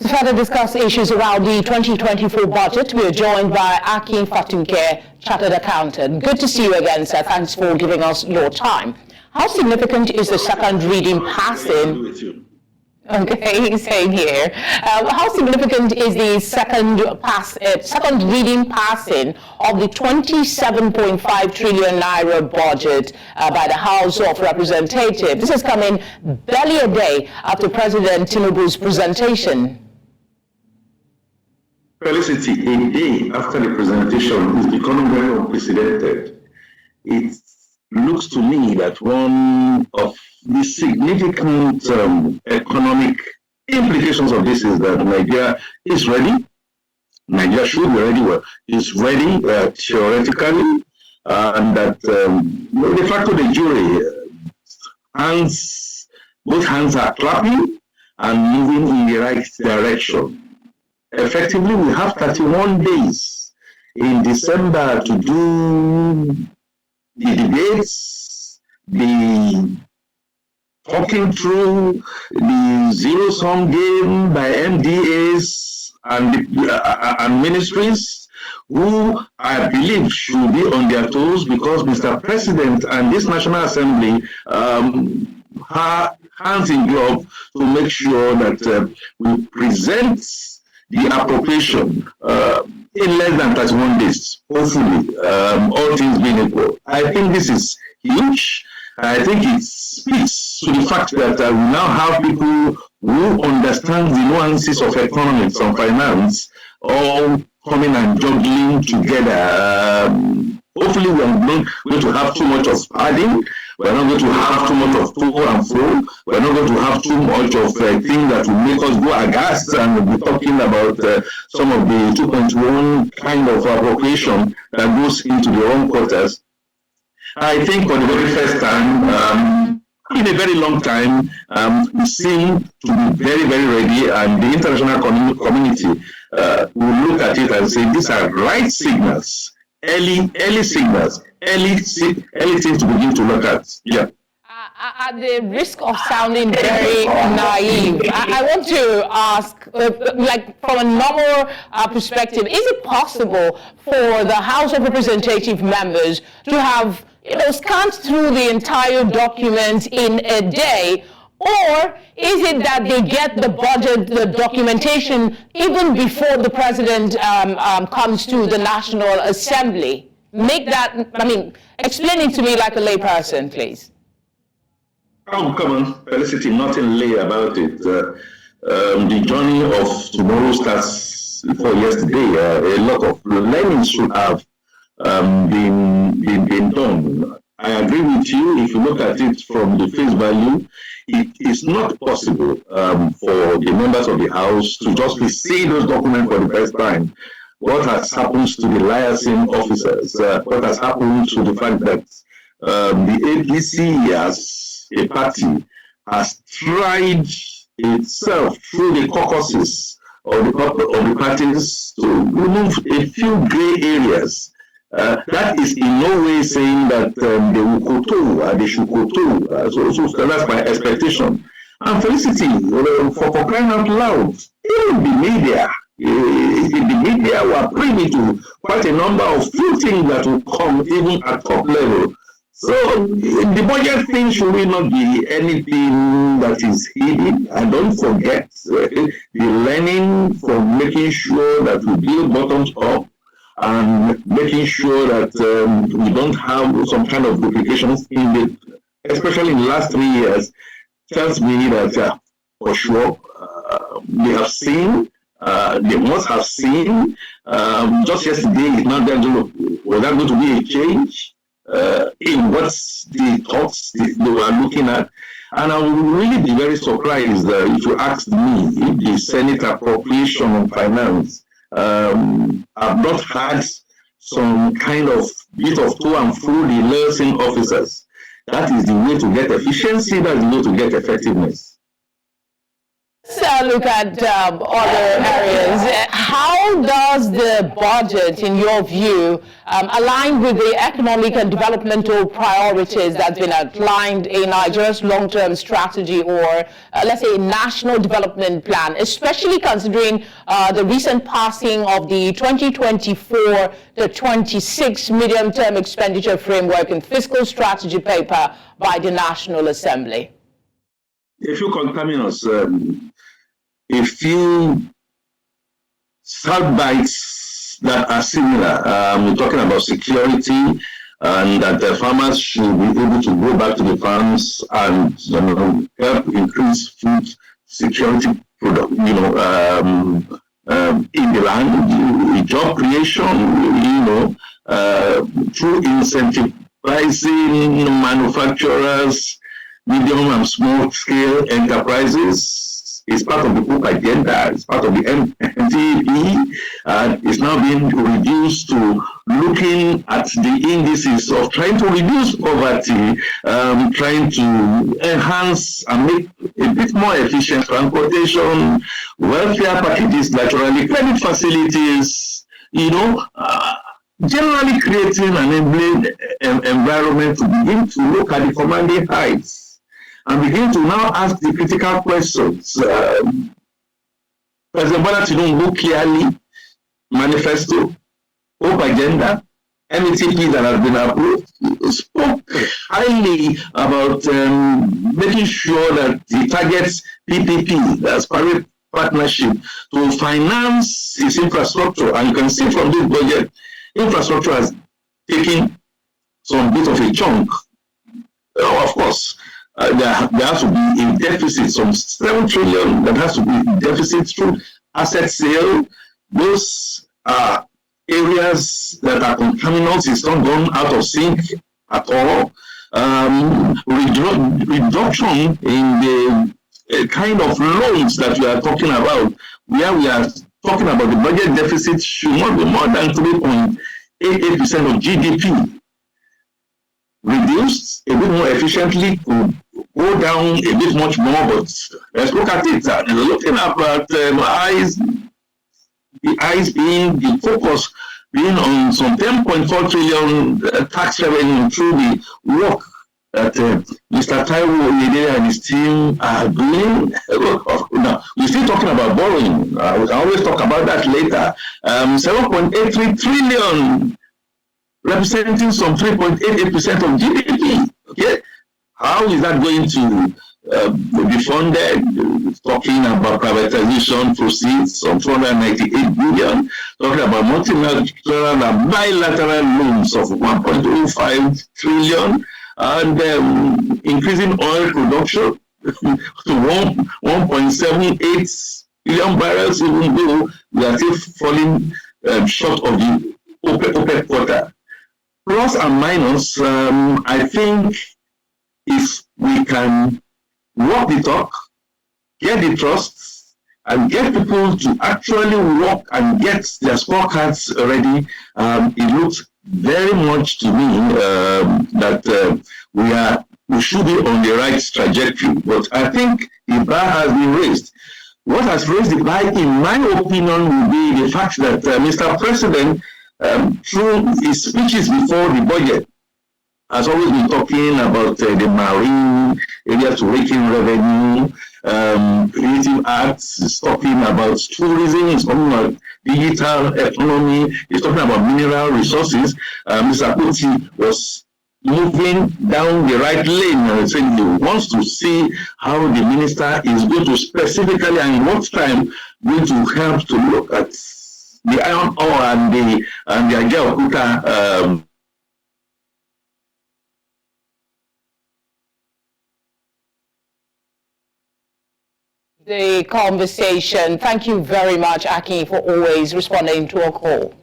To further discuss issues around the 2024 budget, we are joined by Akin Fatunke, Chartered Accountant. Good to see you again, sir. Thanks for giving us your time. How significant is the second reading passing? Okay, same here. How significant is the second reading passing of the 27.5 trillion naira budget by the House of Representatives? This is coming barely a day after President Tinubu's presentation. Felicity, a day after the presentation is becoming very unprecedented. It looks to me that one of the significant economic implications of this is that Nigeria is ready. Nigeria should be ready. Well, is ready theoretically, and that de facto the jury both hands are clapping and moving in the right direction. Effectively, we have 31 days in December to do the debates, the talking through the zero-sum game by MDAs and ministries who I believe should be on their toes, because Mr. President and this National Assembly have hands in glove to make sure that we present the appropriation in less than 31 days, hopefully, all things being equal. I think this is huge. I think it speaks to the fact that we now have people who understand the nuances of economics and finance all coming and juggling together. Hopefully, we are not going to have too much of padding. We're not going to have too much of to and fro. We're not going to have too much of things that will make us go aghast and we'll be talking about some of the 2.1 kind of appropriation that goes into the wrong quarters. I think for the very first time, in a very long time, we seem to be very, very ready, and the international community will look at it and say these are right signals. Early signals, early things to begin to look at. Yeah. At the risk of sounding very naive, I want to ask, like from a normal perspective, is it possible for the House of Representative members to have scanned through the entire document in a day? Or is it that they get the budget, the documentation, even before the president comes to the National Assembly? Explain it to me like a layperson, please. Oh, come on, Felicity, nothing lay about it. The journey of tomorrow starts before yesterday. A lot of learning should have been done. I agree with you. If you look at it from the face value, it is not possible for the members of the House to just be seeing those documents for the first time. What has happened to the liaison officers? What has happened to the fact that the APC as a party has tried itself through the caucuses of the parties to remove a few gray areas. That is in no way saying that they will kowtow or they should kowtow. So that's my expectation. And Felicity, for crying out loud, even the media were privy to quite a number of few things that will come even at top level. So the budget thing should really not be anything that is hidden. And don't forget the learning from making sure that we build bottoms up and making sure that we don't have some kind of duplications especially in the last 3 years, tells me that for sure they have seen, they must have seen. Just yesterday, was that going to be a change in what's the thoughts they were looking at? And I will really be very surprised if you asked me if the Senate Appropriation on Finance have not had some kind of bit of to and fro the liaison officers. That is the way to get efficiency, that is the way to get effectiveness. Let's look at other areas. How does the budget, in your view, align with the economic and developmental priorities that's been outlined in Nigeria's long-term strategy, or let's say national development plan, especially considering the recent passing of the 2024 to 26 medium-term expenditure framework and fiscal strategy paper by the National Assembly? A few contaminants, a few sound bites that are similar. We're talking about security, and that the farmers should be able to go back to the farms and help increase food security product, in the land, job creation, through incentivizing manufacturers, medium and small scale enterprises. It's part of the group agenda, it's part of the NGT, and it's now being reduced to looking at the indices of trying to reduce poverty, trying to enhance and make a bit more efficient transportation, welfare packages, naturally, credit facilities, generally creating an enabling environment to begin to look at the commanding heights and begin to now ask the critical questions. President Bola Tinubu clearly manifesto, hope agenda, NGT that has been approved, spoke highly about making sure that he targets PPP, that's private partnership, to finance its infrastructure. And you can see from this budget, infrastructure has taken some bit of a chunk. Of course, there has to be a deficit, some 7 trillion that has to be deficit through asset sale. Those are areas that are contaminants. It's not gone out of sync at all. Reduction in the kind of loans that we are talking about, where we are talking about the budget deficit should not be more than 3.88% of GDP. Reduced a bit more efficiently, could go down a bit much more, but let's look at it. Looking at the eyes being the focus being on some 10.4 trillion tax revenue through the work that Mr. Taiwo Oyedele and his team are doing. Now, we're still talking about borrowing. We can always talk about that later. 7.83 trillion, representing some 3.88% of GDP. Okay, how is that going to be funded? Talking about privatization proceeds, some 498 billion. Talking about multilateral and bilateral loans of 1.05 trillion, and increasing oil production to 1.78 billion barrels, even though we are still falling short of the OPEC quota. Plus and minus, I think if we can walk the talk, get the trust, and get people to actually work and get their scorecards ready, it looks very much to me that we should be on the right trajectory. But I think the bar has been raised. What has raised the bar, in my opinion, will be the fact that Mr. President, through his speeches before the budget, has always been talking about the marine areas to rake in revenue, creative arts, he's talking about tourism, he's talking about digital economy, he's talking about mineral resources. Mr. Kuti was moving down the right lane and saying he wants to see how the minister is going to specifically and in what time going to help to look at the iron ore and the Ezewuike the conversation. Thank you very much, Akin, for always responding to our call.